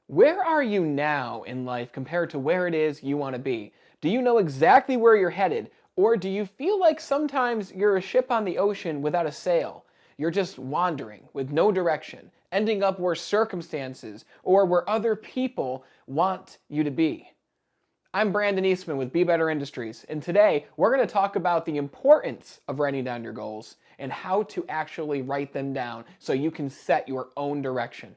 Where are you now in life compared to where it is you want to be? Do you know exactly where you're headed? Or do you feel like sometimes you're a ship on the ocean without a sail? You're just wandering with no direction, ending up where circumstances or where other people want you to be. I'm Brandon Eastman with Be Better Industries, and today we're going to talk about the importance of writing down your goals and how to actually write them down so you can set your own direction.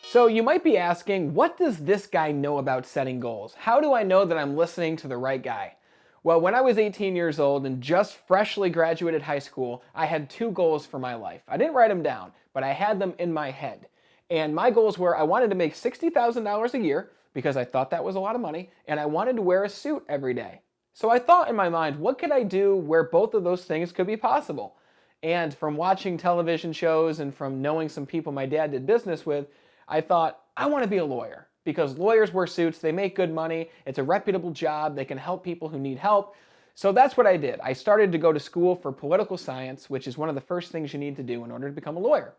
So you might be asking, what does this guy know about setting goals? How do I know that I'm listening to the right guy? Well, when I was 18 years old and just freshly graduated high school, I had two goals for my life. I didn't write them down, but I had them in my head. And my goals were I wanted to make $60,000 a year because I thought that was a lot of money, and I wanted to wear a suit every day. So I thought in my mind, what could I do where both of those things could be possible? And from watching television shows and from knowing some people my dad did business with, I thought, I want to be a lawyer because lawyers wear suits, they make good money, it's a reputable job, they can help people who need help. So that's what I did. I started to go to school for political science, which is one of the first things you need to do in order to become a lawyer.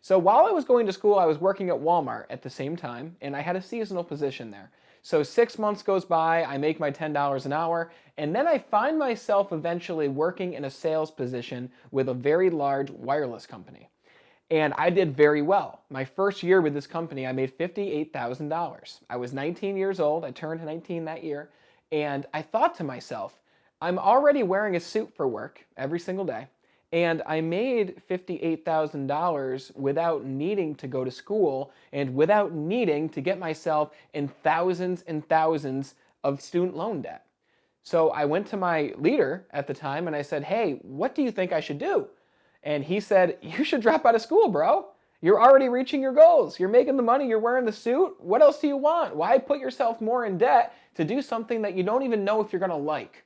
So while I was going to school, I was working at Walmart at the same time, and I had a seasonal position there. So 6 months goes by, I make my $10 an hour, and then I find myself eventually working in a sales position with a very large wireless company. And I did very well. My first year with this company, I made $58,000. I was 19 years old. I turned 19 that year. And I thought to myself, I'm already wearing a suit for work every single day. And I made $58,000 without needing to go to school and without needing to get myself in thousands and thousands of student loan debt. So I went to my leader at the time and I said, hey, what do you think I should do? And he said, you should drop out of school, bro. You're already reaching your goals. You're making the money. You're wearing the suit. What else do you want? Why put yourself more in debt to do something that you don't even know if you're going to like?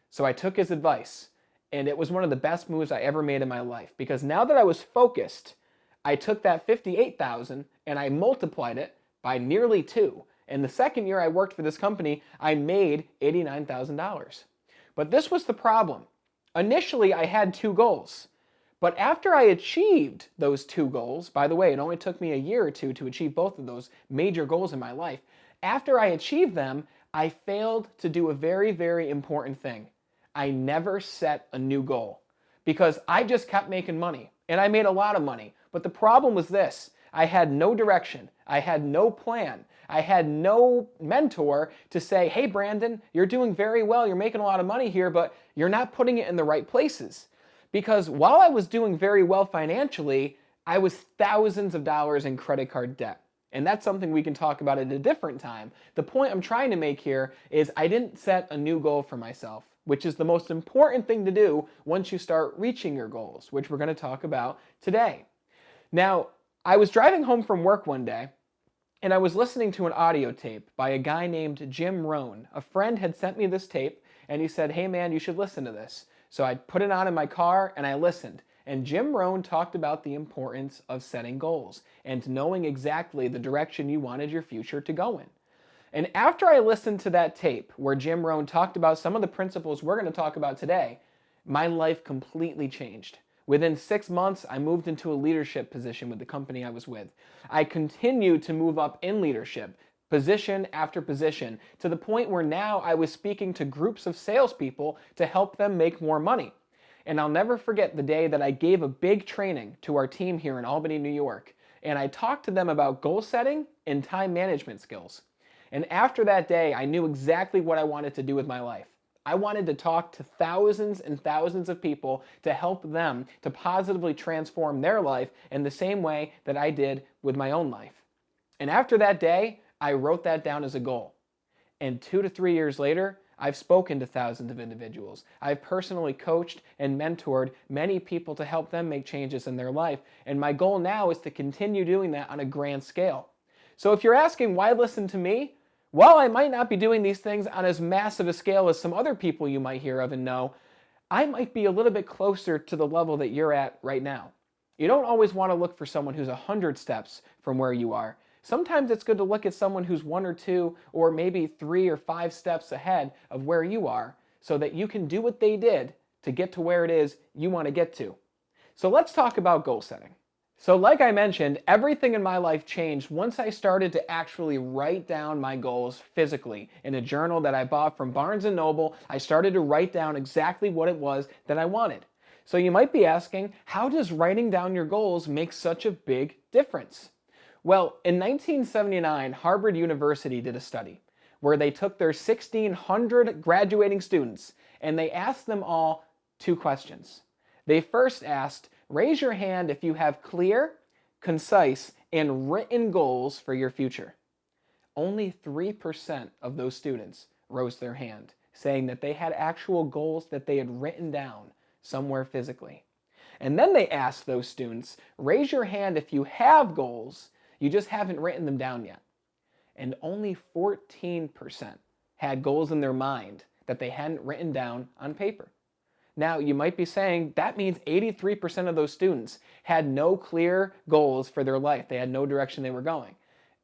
So I took his advice, and it was one of the best moves I ever made in my life because now that I was focused, I took that 58,000 and I multiplied it by nearly 2. And the second year I worked for this company, I made $89,000. But this was the problem. Initially, I had two goals. But after I achieved those two goals, by the way, it only took me a year or two to achieve both of those major goals in my life. After I achieved them, I failed to do a very, very important thing. I never set a new goal because I just kept making money and I made a lot of money. But the problem was this. I had no direction. I had no plan. I had no mentor to say, hey, Brandon, you're doing very well. You're making a lot of money here, but you're not putting it in the right places. Because while I was doing very well financially, I was thousands of dollars in credit card debt. And that's something we can talk about at a different time. The point I'm trying to make here is I didn't set a new goal for myself, which is the most important thing to do once you start reaching your goals, which we're going to talk about today. Now, I was driving home from work one day, and I was listening to an audio tape by a guy named Jim Rohn. A friend had sent me this tape, and he said, hey man, you should listen to this. So I put it on in my car and I listened. And Jim Rohn talked about the importance of setting goals and knowing exactly the direction you wanted your future to go in. And after I listened to that tape where Jim Rohn talked about some of the principles we're going to talk about today, my life completely changed. Within 6 months, I moved into a leadership position with the company I was with. I continued to move up in leadership, position after position, to the point where now I was speaking to groups of salespeople to help them make more money. And I'll never forget the day that I gave a big training to our team here in Albany, New York, and I talked to them about goal setting and time management skills. And after that day, I knew exactly what I wanted to do with my life. I wanted to talk to thousands and thousands of people to help them to positively transform their life in the same way that I did with my own life. And after that day, I wrote that down as a goal. And 2 to 3 years later, I've spoken to thousands of individuals. I've personally coached and mentored many people to help them make changes in their life. And my goal now is to continue doing that on a grand scale. So if you're asking why listen to me, while I might not be doing these things on as massive a scale as some other people you might hear of and know, I might be a little bit closer to the level that you're at right now. You don't always want to look for someone who's 100 steps from where you are. Sometimes it's good to look at someone who's 1 or 2 or maybe 3 or 5 steps ahead of where you are so that you can do what they did to get to where it is you want to get to. So let's talk about goal setting. So like I mentioned, everything in my life changed once I started to actually write down my goals physically. In a journal that I bought from Barnes & Noble, I started to write down exactly what it was that I wanted. So you might be asking, how does writing down your goals make such a big difference? Well, in 1979, Harvard University did a study where they took their 1,600 graduating students and they asked them all two questions. They first asked, raise your hand if you have clear, concise, and written goals for your future. Only 3% of those students rose their hand, saying that they had actual goals that they had written down somewhere physically. And then they asked those students, raise your hand if you have goals, you just haven't written them down yet. And only 14% had goals in their mind that they hadn't written down on paper. Now, you might be saying, that means 83% of those students had no clear goals for their life. They had no direction they were going.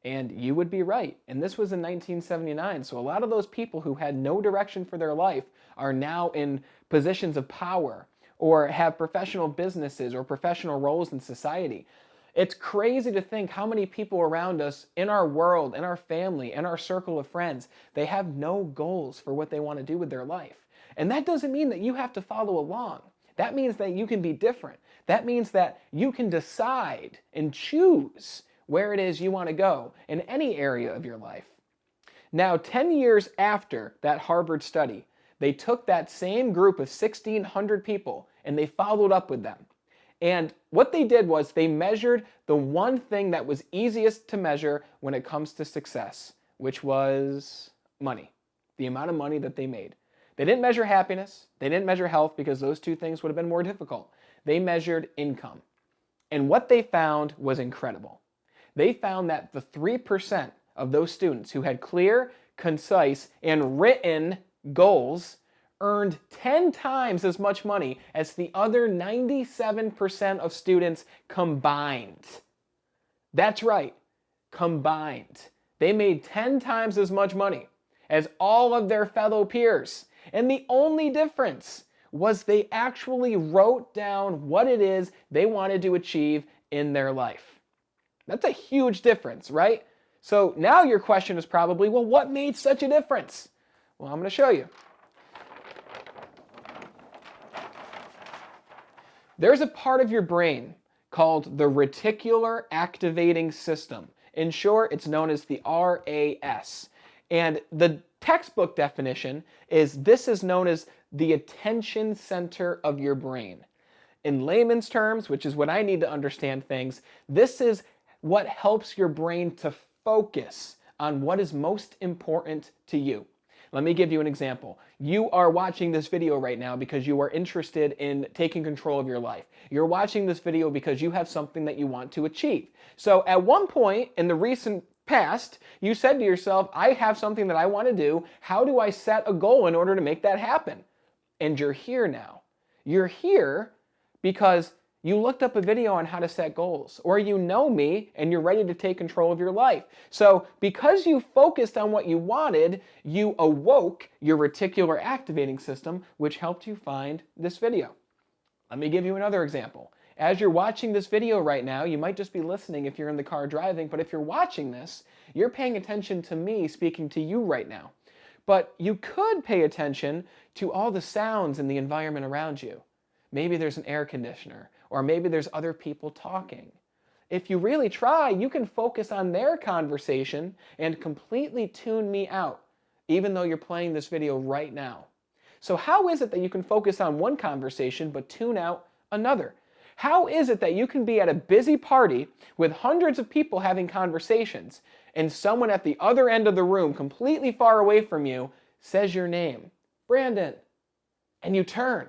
And you would be right. And this was in 1979. So a lot of those people who had no direction for their life are now in positions of power or have professional businesses or professional roles in society. It's crazy to think how many people around us in our world, in our family, in our circle of friends, they have no goals for what they want to do with their life. And that doesn't mean that you have to follow along. That means that you can be different. That means that you can decide and choose where it is you want to go in any area of your life. Now, 10 years after that Harvard study, they took that same group of 1,600 people and they followed up with them. And what they did was they measured the one thing that was easiest to measure when it comes to success, which was money, the amount of money that they made. They didn't measure happiness. They didn't measure health because those two things would have been more difficult. They measured income. And what they found was incredible. They found that the 3% of those students who had clear, concise, and written goals earned 10 times as much money as the other 97% of students combined. That's right, combined. They made 10 times as much money as all of their fellow peers. And the only difference was they actually wrote down what it is they wanted to achieve in their life. That's a huge difference, right? So now your question is probably, well, what made such a difference? Well, I'm going to show you. There's a part of your brain called the reticular activating system. In short, it's known as the RAS. And the textbook definition is this is known as the attention center of your brain. In layman's terms, which is what I need to understand things, this is what helps your brain to focus on what is most important to you. Let me give you an example. You are watching this video right now because you are interested in taking control of your life. You're watching this video because you have something that you want to achieve. So at one point in the recent past, you said to yourself, I have something that I want to do. How do I set a goal in order to make that happen? And you're here now. You're here because you looked up a video on how to set goals, or you know me and you're ready to take control of your life. So because you focused on what you wanted, you awoke your reticular activating system, which helped you find this video. Let me give you another example. As you're watching this video right now, you might just be listening if you're in the car driving, but if you're watching this, you're paying attention to me speaking to you right now. But you could pay attention to all the sounds in the environment around you. Maybe there's an air conditioner, or maybe there's other people talking. If you really try, you can focus on their conversation and completely tune me out, even though you're playing this video right now. So how is it that you can focus on one conversation but tune out another? How is it that you can be at a busy party with hundreds of people having conversations and someone at the other end of the room, completely far away from you, says your name, Brandon, and you turn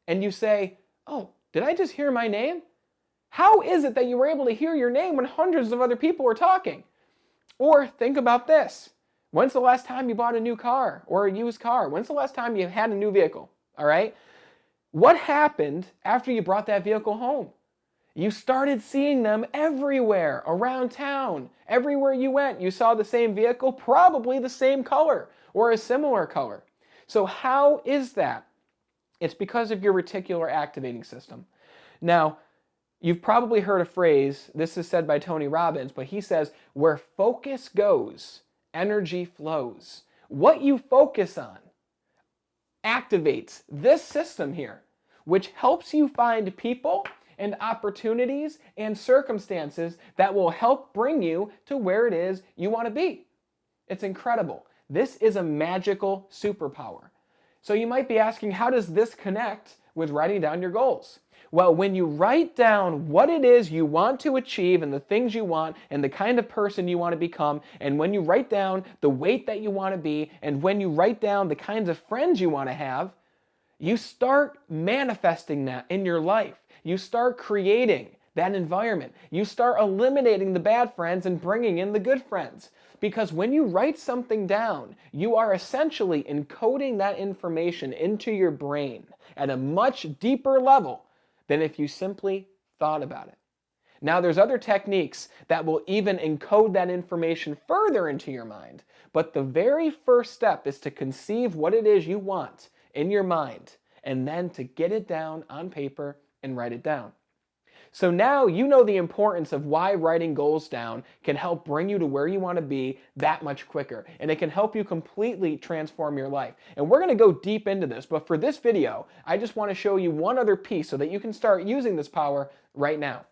and you say, oh, did I just hear my name? How is it that you were able to hear your name when hundreds of other people were talking? Or think about this. When's the last time you bought a new car or a used car? When's the last time you had a new vehicle? All right? What happened after you brought that vehicle home? You started seeing them everywhere around town. Everywhere you went, you saw the same vehicle, probably the same color or a similar color. So how is that? It's because of your reticular activating system. Now, you've probably heard a phrase, this is said by Tony Robbins, but he says, where focus goes, energy flows. What you focus on activates this system here, which helps you find people and opportunities and circumstances that will help bring you to where it is you want to be. It's incredible. This is a magical superpower. So you might be asking, how does this connect with writing down your goals? Well, when you write down what it is you want to achieve and the things you want and the kind of person you want to become, and when you write down the weight that you want to be, and when you write down the kinds of friends you want to have, you start manifesting that in your life. You start creating that environment. You start eliminating the bad friends and bringing in the good friends. Because when you write something down, you are essentially encoding that information into your brain at a much deeper level than if you simply thought about it. Now, there's other techniques that will even encode that information further into your mind, but the very first step is to conceive what it is you want in your mind, and then to get it down on paper and write it down. So now you know the importance of why writing goals down can help bring you to where you want to be that much quicker. And it can help you completely transform your life. And we're going to go deep into this, but for this video, I just want to show you one other piece so that you can start using this power right now.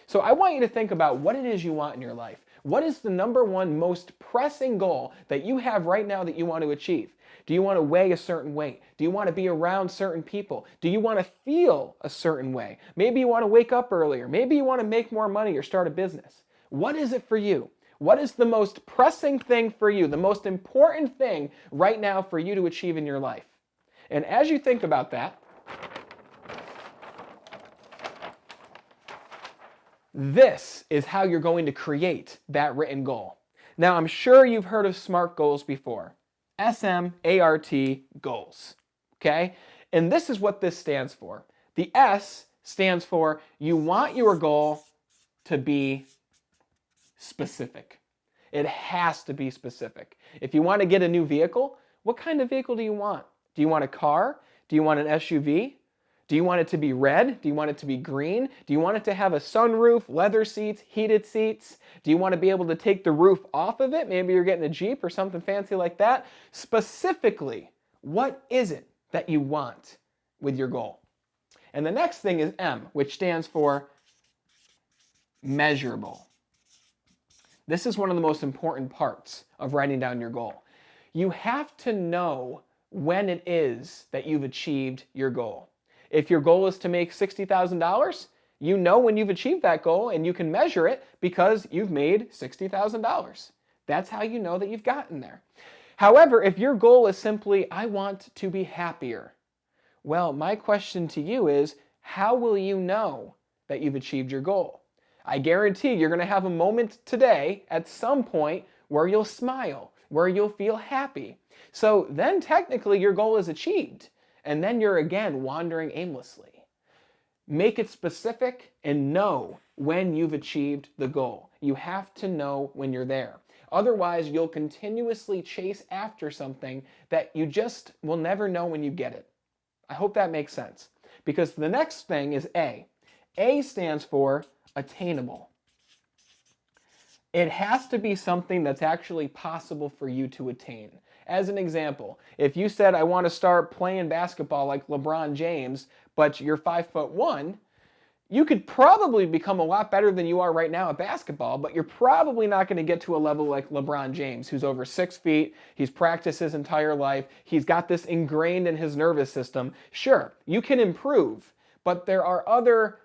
So I want you to think about what it is you want in your life. What is the number one most pressing goal that you have right now that you want to achieve? Do you want to weigh a certain weight? Do you want to be around certain people? Do you want to feel a certain way? Maybe you want to wake up earlier. Maybe you want to make more money or start a business. What is it for you? What is the most pressing thing for you, the most important thing right now for you to achieve in your life? And as you think about that, this is how you're going to create that written goal. Now, I'm sure you've heard of SMART goals before. S-M-A-R-T goals, okay? And this is what this stands for. The S stands for you want your goal to be specific. It has to be specific. If you want to get a new vehicle, what kind of vehicle do you want? Do you want a car? Do you want an SUV? Do you want it to be red? Do you want it to be green? Do you want it to have a sunroof, leather seats, heated seats? Do you want to be able to take the roof off of it? Maybe you're getting a Jeep or something fancy like that. Specifically, what is it that you want with your goal? And the next thing is M, which stands for measurable. This is one of the most important parts of writing down your goal. You have to know when it is that you've achieved your goal. If your goal is to make $60,000, you know when you've achieved that goal and you can measure it because you've made $60,000. That's how you know that you've gotten there. However, if your goal is simply, I want to be happier, well, my question to you is, how will you know that you've achieved your goal? I guarantee you're going to have a moment today at some point where you'll smile, where you'll feel happy. So then technically your goal is achieved. And then you're again wandering aimlessly. Make it specific and know when you've achieved the goal. You have to know when you're there. Otherwise, you'll continuously chase after something that you just will never know when you get it. I hope that makes sense. Because the next thing is A. A stands for attainable. It has to be something that's actually possible for you to attain. As an example, if you said, I want to start playing basketball like LeBron James, but you're 5'1", you could probably become a lot better than you are right now at basketball, but you're probably not going to get to a level like LeBron James, who's over 6 feet, he's practiced his entire life, he's got this ingrained in his nervous system. Sure, you can improve, but there are other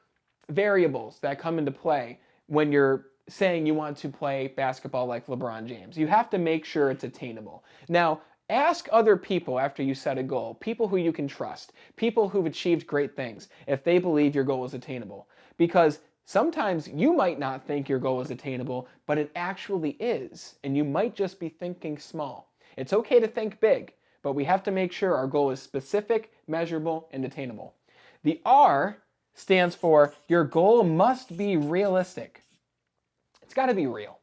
variables that come into play when you're saying you want to play basketball like LeBron James. You have to make sure it's attainable. Now, ask other people after you set a goal, people who you can trust, people who've achieved great things, if they believe your goal is attainable. Because sometimes you might not think your goal is attainable, but it actually is, and you might just be thinking small. It's okay to think big, but we have to make sure our goal is specific, measurable, and attainable. The R stands for your goal must be realistic. It's got to be real.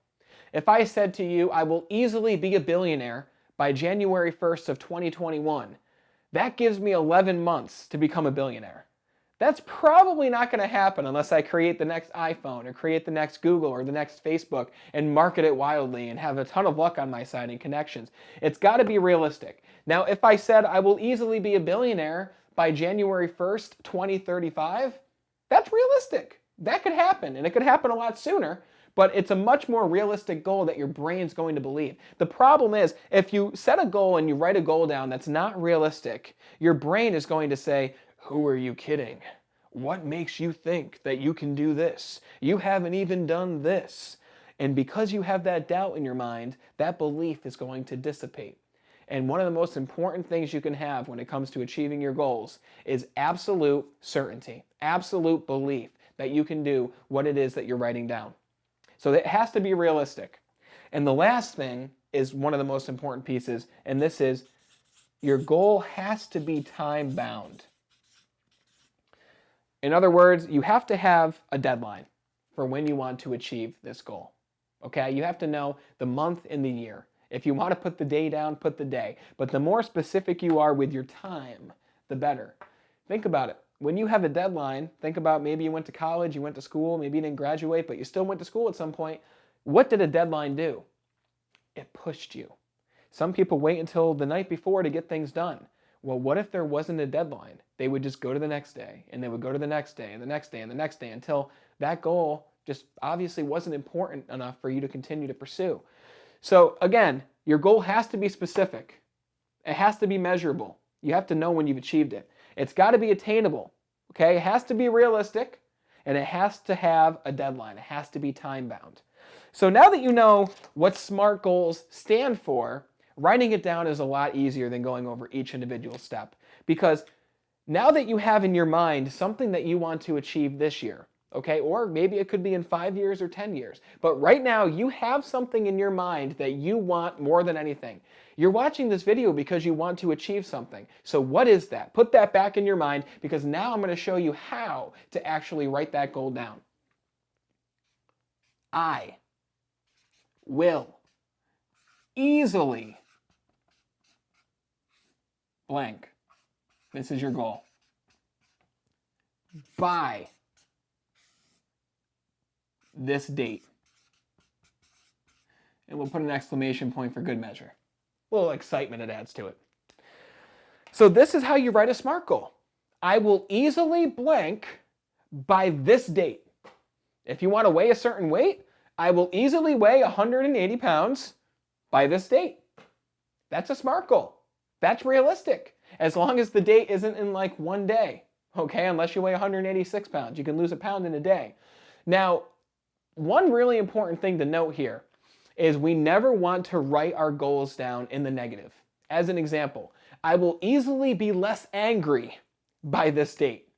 If I said to you, I will easily be a billionaire by January 1st of 2021, That gives me 11 months to become a billionaire. That's probably not going to happen unless I create the next iPhone or create the next Google or the next Facebook and market it wildly and have a ton of luck on my side and connections. It's got to be realistic. Now, if I said I will easily be a billionaire by January 1st, 2035, that's realistic. That could happen, and it could happen a lot sooner, but it's a much more realistic goal that your brain's going to believe. The problem is, if you set a goal and you write a goal down that's not realistic, your brain is going to say, "Who are you kidding? What makes you think that you can do this? You haven't even done this." And because you have that doubt in your mind, that belief is going to dissipate. And one of the most important things you can have when it comes to achieving your goals is absolute certainty, absolute belief that you can do what it is that you're writing down. So it has to be realistic. And the last thing is one of the most important pieces, and this is your goal has to be time bound. In other words, you have to have a deadline for when you want to achieve this goal. Okay? You have to know the month and the year. If you want to put the day down, put the day. But the more specific you are with your time, the better. Think about it. When you have a deadline, think about maybe you went to college, you went to school, maybe you didn't graduate, but you still went to school at some point. What did a deadline do? It pushed you. Some people wait until the night before to get things done. Well, what if there wasn't a deadline? They would just go to the next day, and they would go to the next day, and the next day, and the next day, until that goal just obviously wasn't important enough for you to continue to pursue. So again, your goal has to be specific. It has to be measurable. You have to know when you've achieved it. It's got to be attainable, okay? It has to be realistic, and it has to have a deadline. It has to be time-bound. So now that you know what SMART goals stand for, writing it down is a lot easier than going over each individual step, because now that you have in your mind something that you want to achieve this year, okay, or maybe it could be in 5 years or 10 years, but right now you have something in your mind that you want more than anything. You're watching this video because you want to achieve something. So what is that? Put that back in your mind, because now I'm going to show you how to actually write that goal down. I will easily blank. This is your goal. By this date. And we'll put an exclamation point for good measure. A little excitement it adds to it. So this is how you write a SMART goal. I will easily blank by this date. If you want to weigh a certain weight, I will easily weigh 180 pounds by this date. That's a SMART goal. That's realistic. As long as the date isn't in like one day, okay? Unless you weigh 186 pounds. You can lose a pound in a day. Now, one really important thing to note here is we never want to write our goals down in the negative. As an example, I will easily be less angry by this date.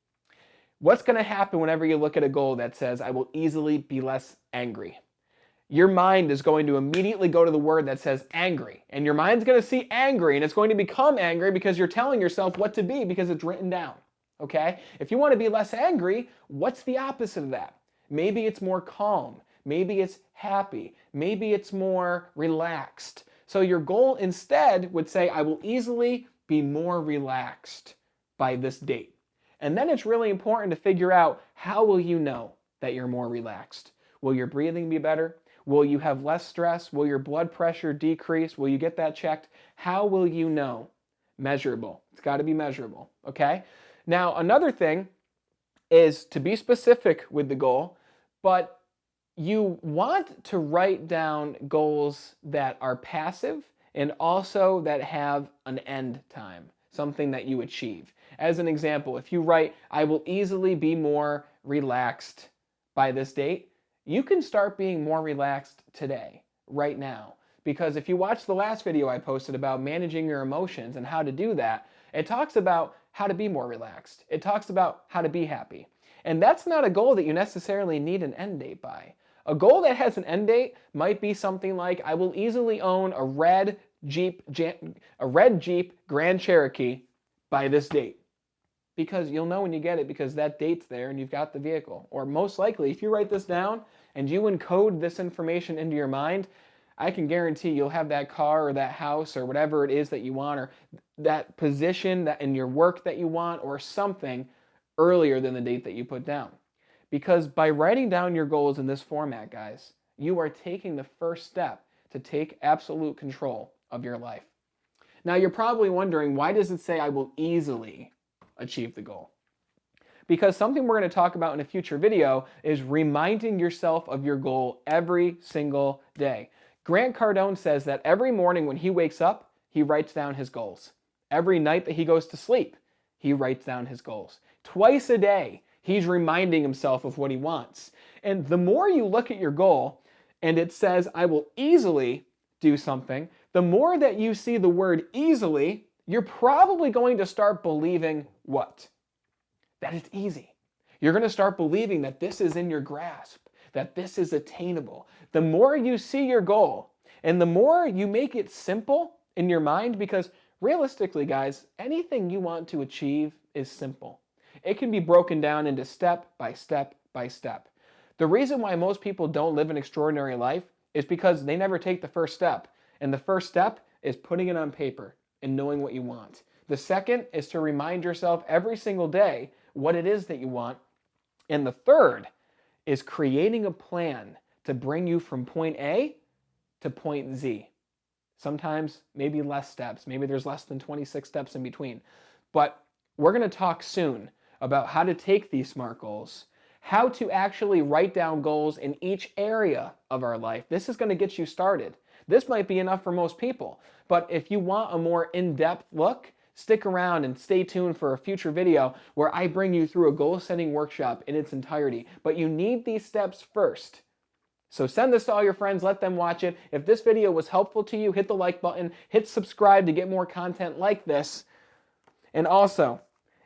What's going to happen whenever you look at a goal that says, I will easily be less angry? Your mind is going to immediately go to the word that says angry. And your mind's going to see angry, and it's going to become angry because you're telling yourself what to be because it's written down. Okay? If you want to be less angry, what's the opposite of that? Maybe it's more calm. Maybe it's happy. Maybe it's more relaxed. So your goal instead would say, I will easily be more relaxed by this date. And then it's really important to figure out, how will you know that you're more relaxed? Will your breathing be better? Will you have less stress? Will your blood pressure decrease? Will you get that checked? How will you know? Measurable. It's got to be measurable, okay? Now, another thing is to be specific with the goal, but you want to write down goals that are passive and also that have an end time, something that you achieve. As an example, if you write, I will easily be more relaxed by this date, you can start being more relaxed today, right now. Because if you watch the last video I posted about managing your emotions and how to do that, it talks about how to be more relaxed. It talks about how to be happy. And that's not a goal that you necessarily need an end date by. A goal that has an end date might be something like, I will easily own a red Jeep Grand Cherokee by this date. Because you'll know when you get it, because that date's there and you've got the vehicle. Or most likely, if you write this down and you encode this information into your mind, I can guarantee you'll have that car or that house or whatever it is that you want, or that position that in your work that you want, or something earlier than the date that you put down. Because by writing down your goals in this format, guys, you are taking the first step to take absolute control of your life. Now, you're probably wondering, why does it say I will easily achieve the goal? Because something we're going to talk about in a future video is reminding yourself of your goal every single day. Grant Cardone says that every morning when he wakes up, he writes down his goals. Every night that he goes to sleep, he writes down his goals. Twice a day, he's reminding himself of what he wants. And the more you look at your goal and it says, I will easily do something, the more that you see the word easily, you're probably going to start believing what? That it's easy. You're going to start believing that this is in your grasp, that this is attainable. The more you see your goal and the more you make it simple in your mind, because realistically, guys, anything you want to achieve is simple. It can be broken down into step by step by step. The reason why most people don't live an extraordinary life is because they never take the first step. And the first step is putting it on paper and knowing what you want. The second is to remind yourself every single day what it is that you want. And the third is creating a plan to bring you from point A to point Z. Sometimes maybe less steps. Maybe there's less than 26 steps in between. But we're going to talk soon about how to take these SMART goals, how to actually write down goals in each area of our life. This is going to get you started. This might be enough for most people, but if you want a more in-depth look, stick around and stay tuned for a future video where I bring you through a goal-setting workshop in its entirety. But you need these steps first. So send this to all your friends, let them watch it. If this video was helpful to you, hit the like button, hit subscribe to get more content like this. And also,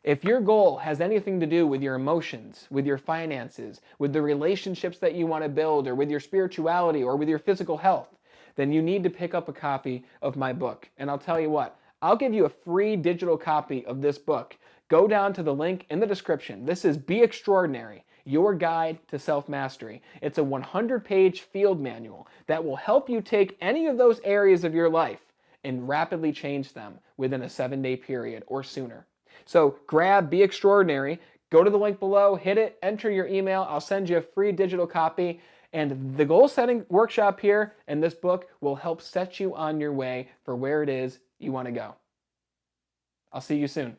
if your goal has anything to do with your emotions, with your finances, with the relationships that you want to build, or with your spirituality, or with your physical health, then you need to pick up a copy of my book. And I'll tell you what, I'll give you a free digital copy of this book. Go down to the link in the description. This is Be Extraordinary, Your Guide to Self-Mastery. It's a 100-page field manual that will help you take any of those areas of your life and rapidly change them within a 7-day period or sooner. So grab Be Extraordinary, go to the link below, hit it, enter your email. I'll send you a free digital copy. And the goal setting workshop here and this book will help set you on your way for where it is you want to go. I'll see you soon.